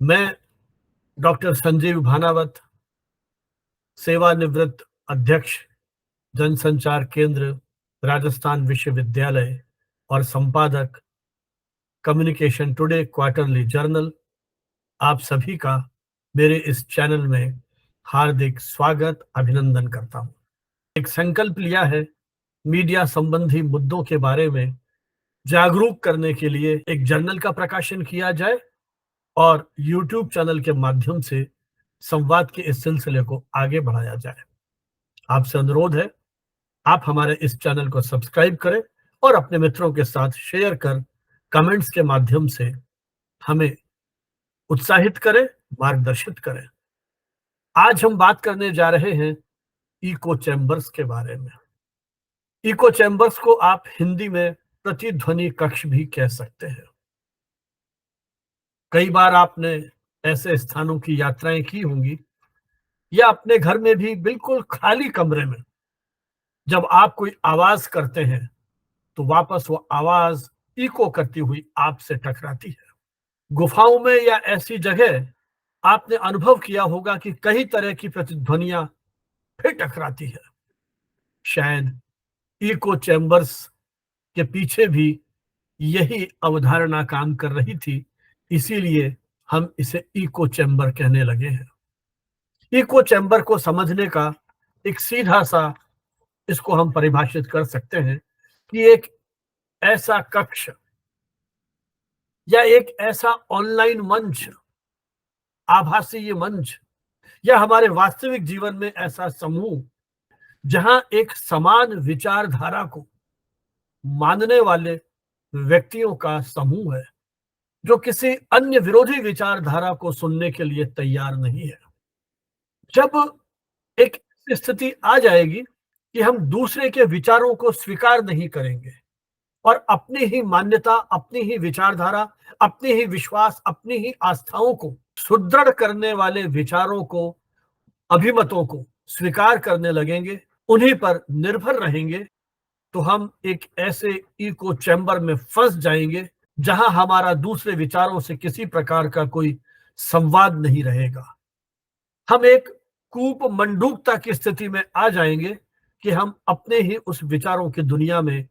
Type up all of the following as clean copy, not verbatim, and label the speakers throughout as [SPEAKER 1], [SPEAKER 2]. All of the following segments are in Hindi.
[SPEAKER 1] मैं डॉक्टर संजीव भानावत, सेवानिवृत्त अध्यक्ष, जनसंचार केंद्र, राजस्थान विश्वविद्यालय और संपादक, कम्युनिकेशन टुडे क्वार्टरली जर्नल, आप सभी का मेरे इस चैनल में हार्दिक स्वागत, अभिनंदन करता हूं। एक संकल्प लिया है, मीडिया संबंधी मुद्दों के बारे में जागरूक करने के लिए एक जर्नल का प्रकाशन किया जाए और यूट्यूब चैनल के माध्यम से संवाद के इस सिलसिले को आगे बढ़ाया जाए। आपसे अनुरोध है, आप हमारे इस चैनल को सब्सक्राइब करें और अपने मित्रों के साथ शेयर कर कमेंट्स के माध्यम से हमें उत्साहित करें, मार्गदर्शित करें। आज हम बात करने जा रहे हैं इको चैम्बर्स के बारे में। इको चैम्बर्स को आप हिंदी में प्रतिध्वनि कक्ष भी कह सकते हैं। कई बार आपने ऐसे स्थानों की यात्राएं की होंगी या अपने घर में भी बिल्कुल खाली कमरे में जब आप कोई आवाज करते हैं तो वापस वो आवाज इको करती हुई आपसे टकराती है। गुफाओं में या ऐसी जगह आपने अनुभव किया होगा कि कई तरह की प्रतिध्वनियां फिर टकराती है। शायद इको चैम्बर्स के पीछे भी यही अवधारणा काम कर रही थी, इसीलिए हम इसे इको चैम्बर कहने लगे हैं। इको चैम्बर को समझने का एक सीधा सा इसको हम परिभाषित कर सकते हैं कि एक ऐसा कक्ष या एक ऐसा ऑनलाइन मंच, आभासी ये मंच या हमारे वास्तविक जीवन में ऐसा समूह जहां एक समान विचारधारा को मानने वाले व्यक्तियों का समूह है जो किसी अन्य विरोधी विचारधारा को सुनने के लिए तैयार नहीं है। जब एक ऐसी स्थिति आ जाएगी कि हम दूसरे के विचारों को स्वीकार नहीं करेंगे और अपनी ही मान्यता, अपनी ही विचारधारा, अपनी ही विश्वास, अपनी ही आस्थाओं को सुदृढ़ करने वाले विचारों को, अभिमतों को स्वीकार करने लगेंगे, उन्हीं पर निर्भर रहेंगे, तो हम एक ऐसे इको चैम्बर में फंस जाएंगे जहां हमारा दूसरे विचारों से किसी प्रकार का कोई संवाद नहीं रहेगा। हम एक कूप मंडूकता की स्थिति में आ जाएंगे कि हम अपने ही उस विचारों की दुनिया में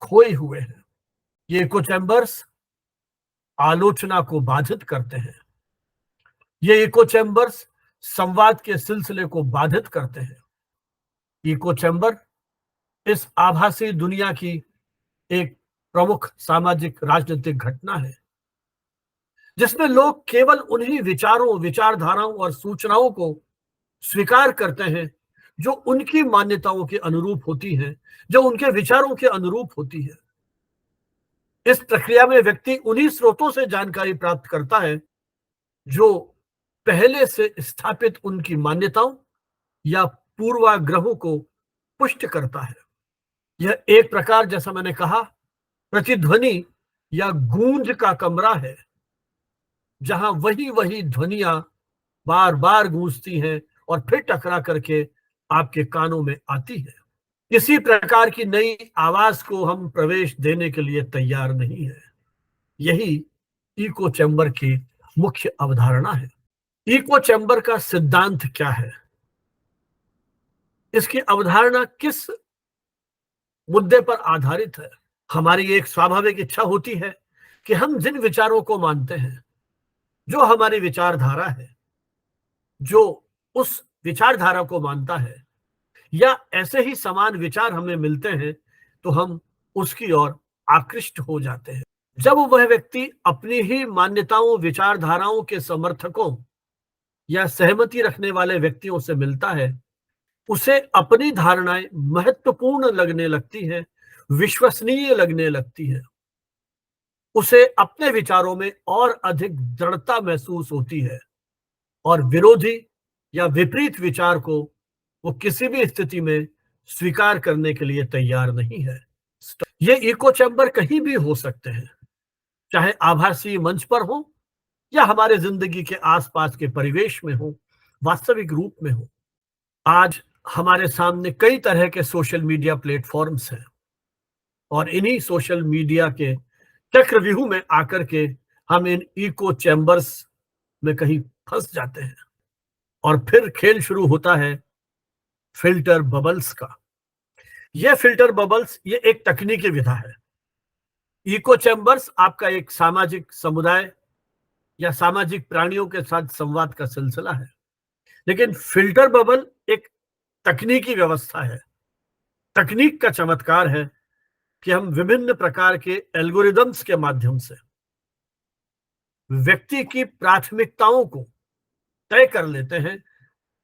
[SPEAKER 1] खोए हुए हैं। ये इको चैम्बर्स आलोचना को बाधित करते हैं। ये इको चैम्बर्स संवाद के सिलसिले को बाधित करते हैं। इको चैम्बर इस आभासी दुनिया की एक प्रमुख सामाजिक राजनीतिक घटना है जिसमें लोग केवल उन्हीं विचारों, विचारधाराओं और सूचनाओं को स्वीकार करते हैं जो उनकी मान्यताओं के अनुरूप होती हैं, जो उनके विचारों के अनुरूप होती है। इस प्रक्रिया में व्यक्ति उन्हीं स्रोतों से जानकारी प्राप्त करता है जो पहले से स्थापित उनकी मान्यताओं या पूर्वाग्रहों को पुष्ट करता है। यह एक प्रकार, जैसा मैंने कहा, प्रतिध्वनि या गूंज का कमरा है जहां वही वही ध्वनियां बार बार गूंजती हैं और फिर टकरा करके आपके कानों में आती है। किसी प्रकार की नई आवाज को हम प्रवेश देने के लिए तैयार नहीं है। यही इको चैम्बर की मुख्य अवधारणा है। इको चैम्बर का सिद्धांत क्या है? इसकी अवधारणा किस मुद्दे पर आधारित है? हमारी एक स्वाभाविक इच्छा होती है कि हम जिन विचारों को मानते हैं, जो हमारी विचारधारा है, जो उस विचारधारा को मानता है या ऐसे ही समान विचार हमें मिलते हैं तो हम उसकी ओर आकृष्ट हो जाते हैं। जब वह व्यक्ति अपनी ही मान्यताओं, विचारधाराओं के समर्थकों या सहमति रखने वाले व्यक्तियों से मिलता है, उसे अपनी धारणाएं महत्वपूर्ण लगने लगती हैं, विश्वसनीय लगने लगती हैं। उसे अपने विचारों में और अधिक दृढ़ता महसूस होती है और विरोधी या विपरीत विचार को वो किसी भी स्थिति में स्वीकार करने के लिए तैयार नहीं है। ये इको चैम्बर कहीं भी हो सकते हैं, चाहे आभासी मंच पर हो या हमारे जिंदगी के आसपास के परिवेश में हो, वास्तविक रूप में हो। आज हमारे सामने कई तरह के सोशल मीडिया प्लेटफॉर्म्स हैं और इन्हीं सोशल मीडिया के चक्रव्यूह में आकर के हम इन इको चैम्बर्स में कहीं फंस जाते हैं और फिर खेल शुरू होता है फिल्टर बबल्स का। यह फिल्टर बबल्स ये एक तकनीकी विधा है। इको चैम्बर्स आपका एक सामाजिक समुदाय या सामाजिक प्राणियों के साथ संवाद का सिलसिला है, लेकिन फिल्टर बबल एक तकनीकी व्यवस्था है। तकनीक का चमत्कार है कि हम विभिन्न प्रकार के एल्गोरिदम्स के माध्यम से व्यक्ति की प्राथमिकताओं को तय कर लेते हैं,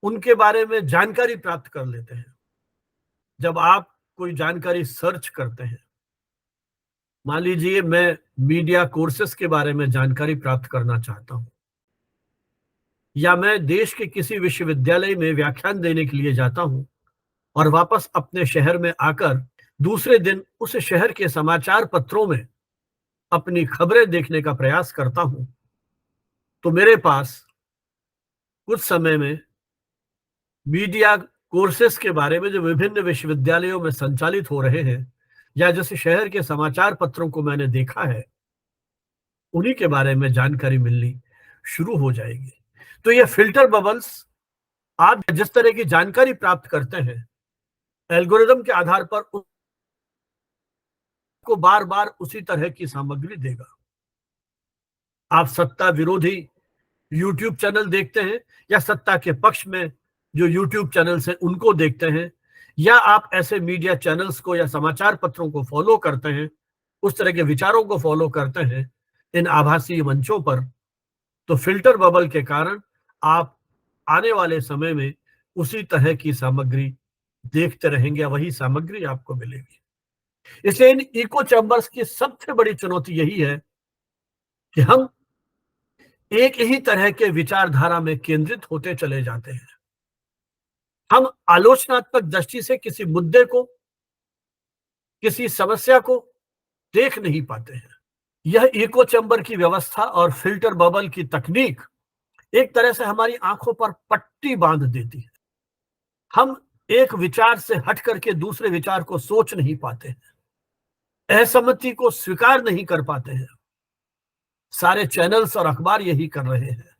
[SPEAKER 1] उनके बारे में जानकारी प्राप्त कर लेते हैं। जब आप कोई जानकारी सर्च करते हैं, मान लीजिए मैं मीडिया कोर्सेस के बारे में जानकारी प्राप्त करना चाहता हूं, या मैं देश के किसी विश्वविद्यालय में व्याख्यान देने के लिए जाता हूं और वापस अपने शहर में आकर दूसरे दिन उस शहर के समाचार पत्रों में अपनी खबरें देखने का प्रयास करता हूं, तो मेरे पास कुछ समय में मीडिया कोर्सेस के बारे में जो विभिन्न विश्वविद्यालयों में संचालित हो रहे हैं या जिस शहर के समाचार पत्रों को मैंने देखा है, उन्हीं के बारे में जानकारी मिलनी शुरू हो जाएगी। तो ये फिल्टर बबल्स, आप जिस तरह की जानकारी प्राप्त करते हैं, एल्गोरिदम के आधार पर उसको बार बार उसी तरह की सामग्री देगा। आप सत्ता विरोधी यूट्यूब चैनल देखते हैं या सत्ता के पक्ष में जो यूट्यूब चैनल्स हैं उनको देखते हैं, या आप ऐसे मीडिया चैनल्स को या समाचार पत्रों को फॉलो करते हैं, उस तरह के विचारों को फॉलो करते हैं इन आभासी मंचों पर, तो फिल्टर बबल के कारण आप आने वाले समय में उसी तरह की सामग्री देखते रहेंगे या वही सामग्री आपको मिलेगी। इसलिए इन इको चैम्बर्स की सबसे बड़ी चुनौती यही है कि हम एक ही तरह के विचारधारा में केंद्रित होते चले जाते हैं। हम आलोचनात्मक दृष्टि से किसी मुद्दे को, किसी समस्या को देख नहीं पाते हैं। यह इको चैम्बर की व्यवस्था और फिल्टर बबल की तकनीक एक तरह से हमारी आंखों पर पट्टी बांध देती है। हम एक विचार से हट करके दूसरे विचार को सोच नहीं पाते हैं, असहमति को स्वीकार नहीं कर पाते हैं। सारे चैनल्स और अखबार यही कर रहे हैं।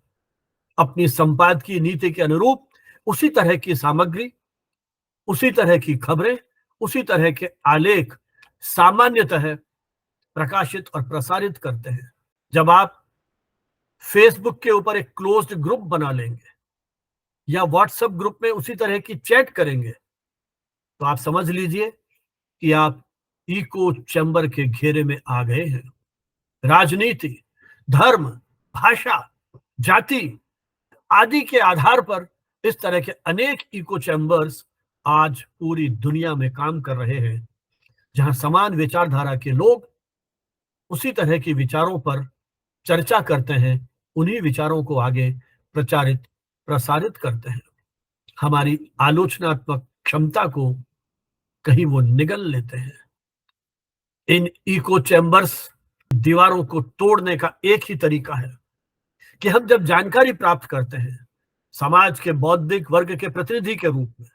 [SPEAKER 1] अपनी संपादकीय नीति के अनुरूप उसी तरह की सामग्री, उसी तरह की खबरें, उसी तरह के आलेख सामान्यतः प्रकाशित और प्रसारित करते हैं। जब आप फेसबुक के ऊपर एक क्लोज्ड ग्रुप बना लेंगे या व्हाट्सएप ग्रुप में उसी तरह की चैट करेंगे, तो आप समझ लीजिए कि आप इको चैम्बर के घेरे में आ गए हैं। राजनीति, धर्म, भाषा, जाति आदि के आधार पर इस तरह के अनेक इको चैम्बर्स आज पूरी दुनिया में काम कर रहे हैं, जहां समान विचारधारा के लोग उसी तरह के विचारों पर चर्चा करते हैं, उन्हीं विचारों को आगे प्रचारित प्रसारित करते हैं। हमारी आलोचनात्मक क्षमता को कहीं वो निगल लेते हैं। इन इको चैम्बर्स दीवारों को तोड़ने का एक ही तरीका है कि हम जब जानकारी प्राप्त करते हैं, समाज के बौद्धिक वर्ग के प्रतिनिधि के रूप में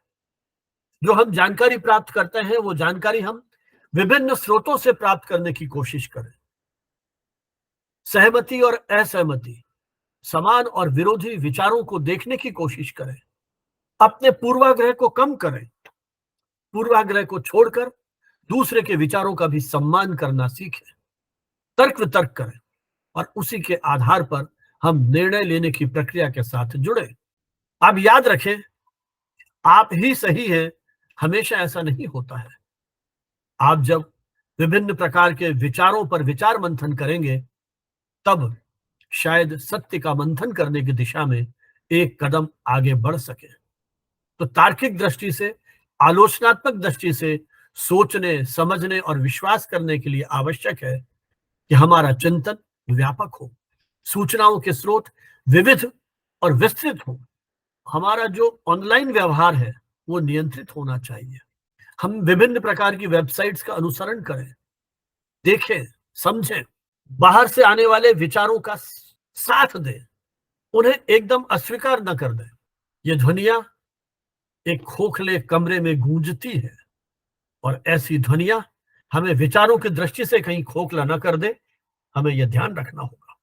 [SPEAKER 1] जो हम जानकारी प्राप्त करते हैं, वो जानकारी हम विभिन्न स्रोतों से प्राप्त करने की कोशिश करें। सहमति और असहमति, समान और विरोधी विचारों को देखने की कोशिश करें। अपने पूर्वाग्रह को कम करें। पूर्वाग्रह को छोड़कर दूसरे के विचारों का भी सम्मान करना सीखें। तर्क वितर्क करें और उसी के आधार पर हम निर्णय लेने की प्रक्रिया के साथ जुड़े। आप याद रखें, आप ही सही हैं, हमेशा ऐसा नहीं होता है। आप जब विभिन्न प्रकार के विचारों पर विचार मंथन करेंगे, तब शायद सत्य का मंथन करने की दिशा में एक कदम आगे बढ़ सके। तो तार्किक दृष्टि से, आलोचनात्मक दृष्टि से सोचने, समझने और विश्वास करने के लिए आवश्यक है कि हमारा चिंतन व्यापक हो, सूचनाओं के स्रोत विविध और विस्तृत हो। हमारा जो ऑनलाइन व्यवहार है वो नियंत्रित होना चाहिए। हम विभिन्न प्रकार की वेबसाइट्स का अनुसरण करें, देखें, समझें, बाहर से आने वाले विचारों का साथ दें, उन्हें एकदम अस्वीकार न कर दें। ये ध्वनियां एक खोखले कमरे में गूंजती है और ऐसी ध्वनियां हमें विचारों की दृष्टि से कहीं खोखला न कर दे, हमें यह ध्यान रखना होगा।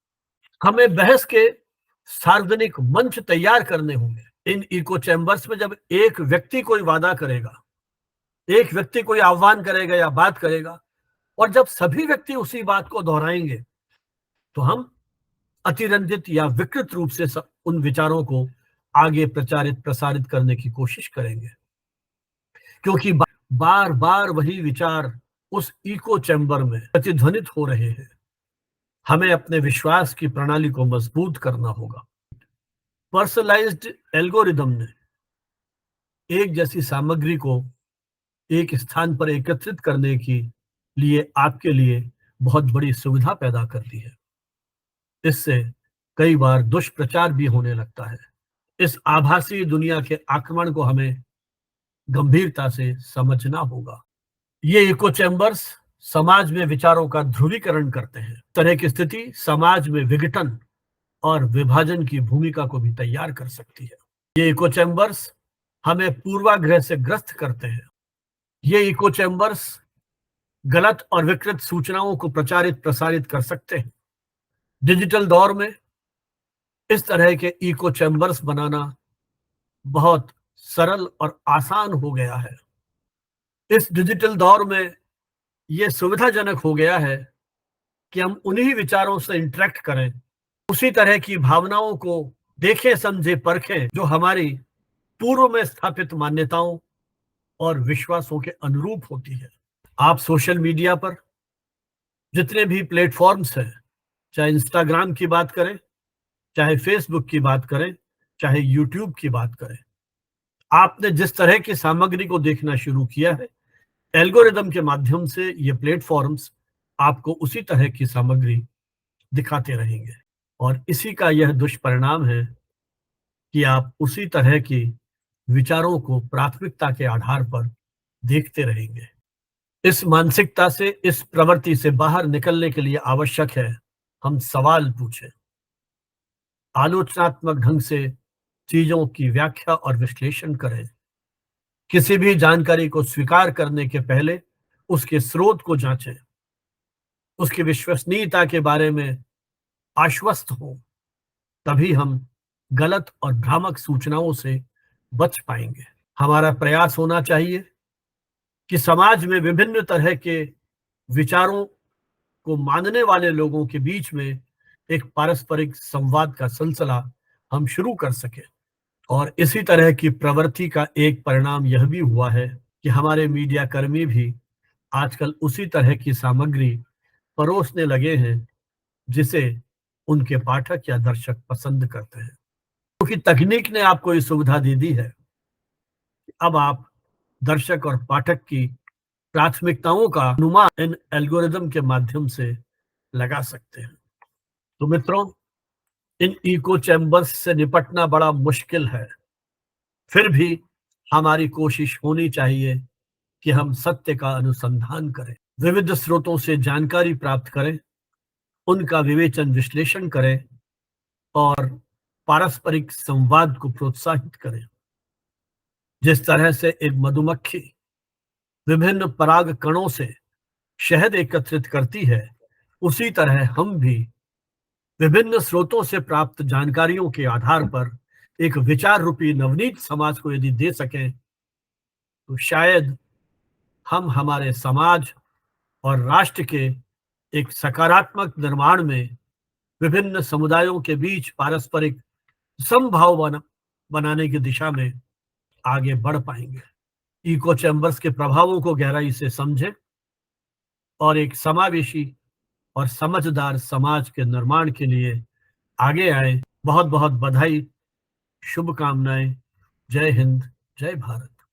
[SPEAKER 1] हमें बहस के सार्वजनिक मंच तैयार करने होंगे। इन इको चैम्बर्स में जब एक व्यक्ति कोई वादा करेगा, एक व्यक्ति कोई आह्वान करेगा या बात करेगा, और जब सभी व्यक्ति उसी बात को दोहराएंगे, तो हम अतिरंजित या विकृत रूप से उन विचारों को आगे प्रचारित प्रसारित करने की कोशिश करेंगे, क्योंकि बार बार वही विचार उस इको चैम्बर में प्रतिध्वनित हो रहे हैं। हमें अपने विश्वास की प्रणाली को मजबूत करना होगा। पर्सनलाइज्ड एल्गोरिदम ने एक जैसी सामग्री को एक स्थान पर एकत्रित करने की लिए आपके लिए बहुत बड़ी सुविधा पैदा कर दी है। इससे कई बार दुष्प्रचार भी होने लगता है। इस आभासी दुनिया के आक्रमण को हमें गंभीरता से समझना होगा। ये इको चैम्बर्स समाज में विचारों का ध्रुवीकरण करते हैं। इस तरह की स्थिति समाज में विघटन और विभाजन की भूमिका को भी तैयार कर सकती है। ये इको चैम्बर्स हमें पूर्वाग्रह से ग्रस्त करते हैं। ये इको चैम्बर्स गलत और विकृत सूचनाओं को प्रचारित प्रसारित कर सकते हैं। डिजिटल दौर में इस तरह के इको चैम्बर्स बनाना बहुत सरल और आसान हो गया है। इस डिजिटल दौर में यह सुविधाजनक हो गया है कि हम उन्हीं विचारों से इंटरेक्ट करें, उसी तरह की भावनाओं को देखें, समझे, परखें जो हमारी पूर्व में स्थापित मान्यताओं और विश्वासों के अनुरूप होती है। आप सोशल मीडिया पर जितने भी प्लेटफॉर्म्स हैं, चाहे इंस्टाग्राम की बात करें, चाहे फेसबुक की बात करें, चाहे यूट्यूब की बात करें, आपने जिस तरह की सामग्री को देखना शुरू किया है, एल्गोरिदम के माध्यम से ये प्लेटफॉर्म्स आपको उसी तरह की सामग्री दिखाते रहेंगे, और इसी का यह दुष्परिणाम है कि आप उसी तरह की विचारों को प्राथमिकता के आधार पर देखते रहेंगे। इस मानसिकता से, इस प्रवृत्ति से बाहर निकलने के लिए आवश्यक है हम सवाल पूछें, आलोचनात्मक ढंग से चीजों की व्याख्या और विश्लेषण करें, किसी भी जानकारी को स्वीकार करने के पहले उसके स्रोत को जांचें, उसकी विश्वसनीयता के बारे में आश्वस्त हो, तभी हम गलत और भ्रामक सूचनाओं से बच पाएंगे। हमारा प्रयास होना चाहिए कि समाज में विभिन्न तरह के विचारों को मानने वाले लोगों के बीच में एक पारस्परिक संवाद का सिलसिला हम शुरू कर सकें। और इसी तरह की प्रवृत्ति का एक परिणाम यह भी हुआ है कि हमारे मीडिया कर्मी भी आजकल उसी तरह की सामग्री परोसने लगे हैं जिसे उनके पाठक या दर्शक पसंद करते हैं, क्योंकि तकनीक ने आपको ये सुविधा दे दी है कि अब आप दर्शक और पाठक की प्राथमिकताओं का अनुमान इन एल्गोरिदम के माध्यम से लगा सकते हैं। तो मित्रों, इन इको चैम्बर्स से निपटना बड़ा मुश्किल है, फिर भी हमारी कोशिश होनी चाहिए कि हम सत्य का अनुसंधान करें, विविध स्रोतों से जानकारी प्राप्त करें, उनका विवेचन विश्लेषण करें और पारस्परिक संवाद को प्रोत्साहित करें। जिस तरह से एक मधुमक्खी विभिन्न पराग कणों से शहद एकत्रित करती है, उसी तरह हम भी विभिन्न स्रोतों से प्राप्त जानकारियों के आधार पर एक विचार रूपी नवनीत समाज को यदि दे सकें, तो शायद हम हमारे समाज और राष्ट्र के एक सकारात्मक निर्माण में विभिन्न समुदायों के बीच पारस्परिक समभाव बनाने की दिशा में आगे बढ़ पाएंगे। इको चैम्बर्स के प्रभावों को गहराई से समझें और एक समावेशी और समझदार समाज के निर्माण के लिए आगे आए। बहुत बहुत बधाई, शुभकामनाएं। जय हिंद, जय भारत।